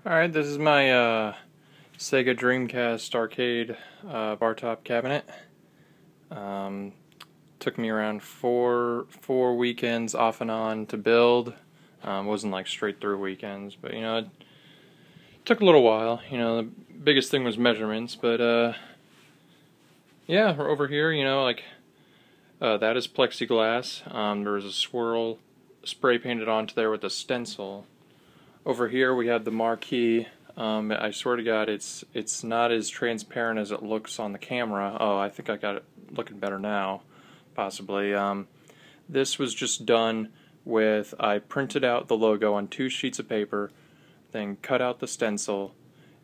Alright, this is my Sega Dreamcast arcade Bartop cabinet. Took me around four weekends off and on to build. Wasn't like straight through weekends, but it took a little while. The biggest thing was measurements, but yeah, we're over here, that is plexiglass. There was a swirl spray painted onto there with a stencil. Over here we have the marquee. I swear to God, it's not as transparent as it looks on the camera. Oh, I think I got it looking better now, possibly. This was just done with, I printed out the logo on 2 sheets of paper, then cut out the stencil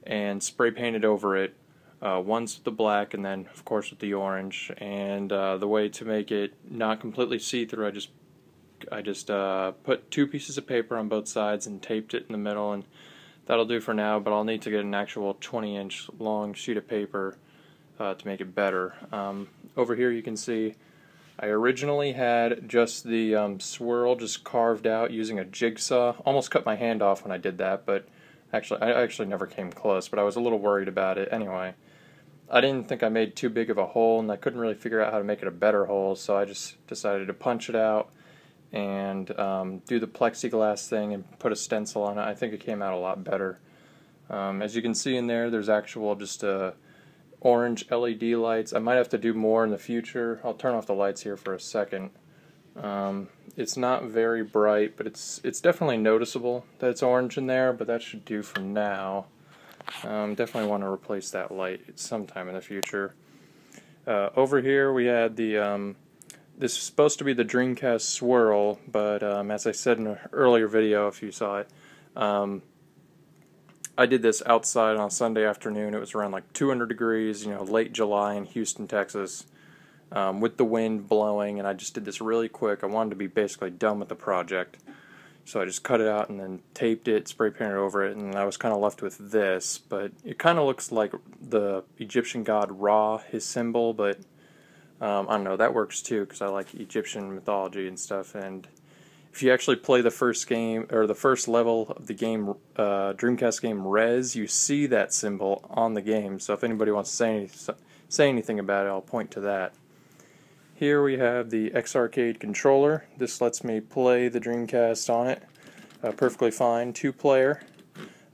and spray painted over it, once with the black and then of course with the orange. And the way to make it not completely see-through, I just put 2 pieces of paper on both sides and taped it in the middle, and that'll do for now, but I'll need to get an actual 20-inch long sheet of paper to make it better. Over here you can see I originally had just the swirl just carved out using a jigsaw. Almost cut my hand off when I did that, but I actually never came close, but I was a little worried about it anyway. I didn't think I made too big of a hole, and I couldn't really figure out how to make it a better hole, so I just decided to punch it out and do the plexiglass thing and put a stencil on it. I think it came out a lot better. As you can see in there, there's actual just orange LED lights. I might have to do more in the future. I'll turn off the lights here for a second. It's not very bright, but it's definitely noticeable that it's orange in there, but that should do for now. Definitely want to replace that light sometime in the future. Over here we had the this is supposed to be the Dreamcast swirl, but as I said in an earlier video, if you saw it, I did this outside on a Sunday afternoon. It was around like 200 degrees, late July in Houston, Texas, with the wind blowing, and I just did this really quick. I wanted to be basically done with the project, so I just cut it out and then taped it, spray painted over it, and I was kind of left with this. But it kind of looks like the Egyptian god Ra, his symbol, but I don't know, that works too because I like Egyptian mythology and stuff. And if you actually play the first game, or the first level of the game, Dreamcast game Res, you see that symbol on the game. So if anybody wants to say anything about it, I'll point to that. Here we have the X-Arcade controller. This lets me play the Dreamcast on it perfectly fine. 2-player.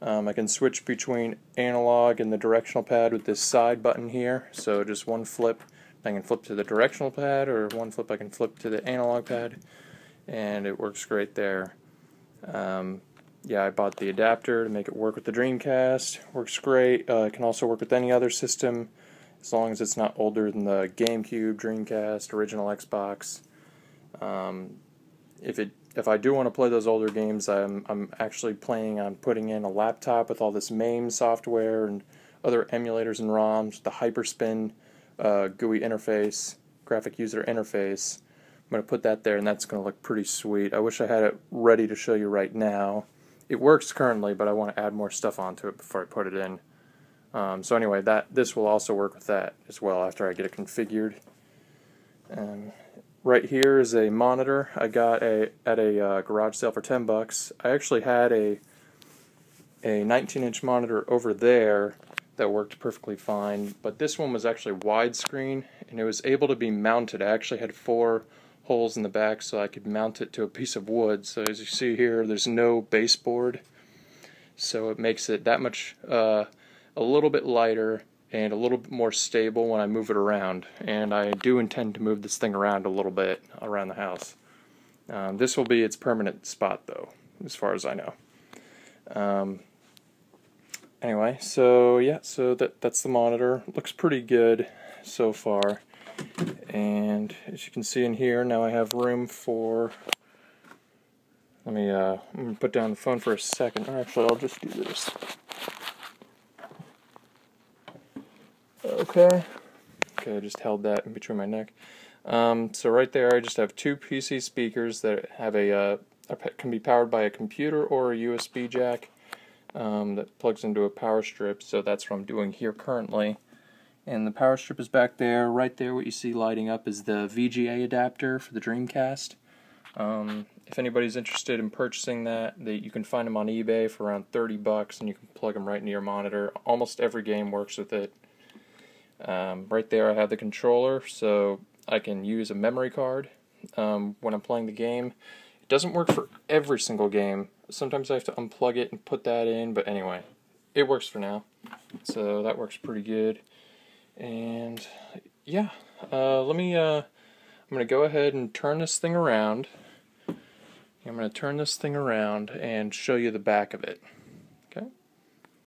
I can switch between analog and the directional pad with this side button here. So just one flip, I can flip to the directional pad, or one flip I can flip to the analog pad, and it works great there. Yeah, I bought the adapter to make it work with the Dreamcast. Works great. It can also work with any other system, as long as it's not older than the GameCube, Dreamcast, original Xbox. If I do want to play those older games, I'm actually planning on putting in a laptop with all this MAME software and other emulators and ROMs, the Hyperspin GUI interface, graphic user interface. I'm going to put that there, and that's going to look pretty sweet. I wish I had it ready to show you right now. It works currently, but I want to add more stuff onto it before I put it in. So anyway, this will also work with that as well after I get it configured. Right here is a monitor I got at a garage sale for $10. I actually had a 19-inch monitor over there that worked perfectly fine, but this one was actually widescreen, and it was able to be mounted. I actually had 4 holes in the back so I could mount it to a piece of wood. So as you see here, there's no baseboard, so it makes it that much a little bit lighter and a little bit more stable when I move it around. And I do intend to move this thing around a little bit around the house. This will be its permanent spot though, as far as I know. Anyway, so yeah, so that's the monitor. Looks pretty good so far. And as you can see in here, now I have room for, I'm going to put down the phone for a second. Or actually, I'll just do this. Okay, I just held that in between my neck. So right there, I just have 2 PC speakers that have can be powered by a computer or a USB jack. That plugs into a power strip, so that's what I'm doing here currently. And the power strip is back there. Right there, what you see lighting up is the VGA adapter for the Dreamcast. If anybody's interested in purchasing that, you can find them on eBay for around $30, and you can plug them right into your monitor. Almost every game works with it. Right there I have the controller, so I can use a memory card when I'm playing the game. It doesn't work for every single game. Sometimes I have to unplug it and put that in, but anyway, it works for now. So that works pretty good. And yeah, I'm going to go ahead and turn this thing around. I'm going to turn this thing around and show you the back of it.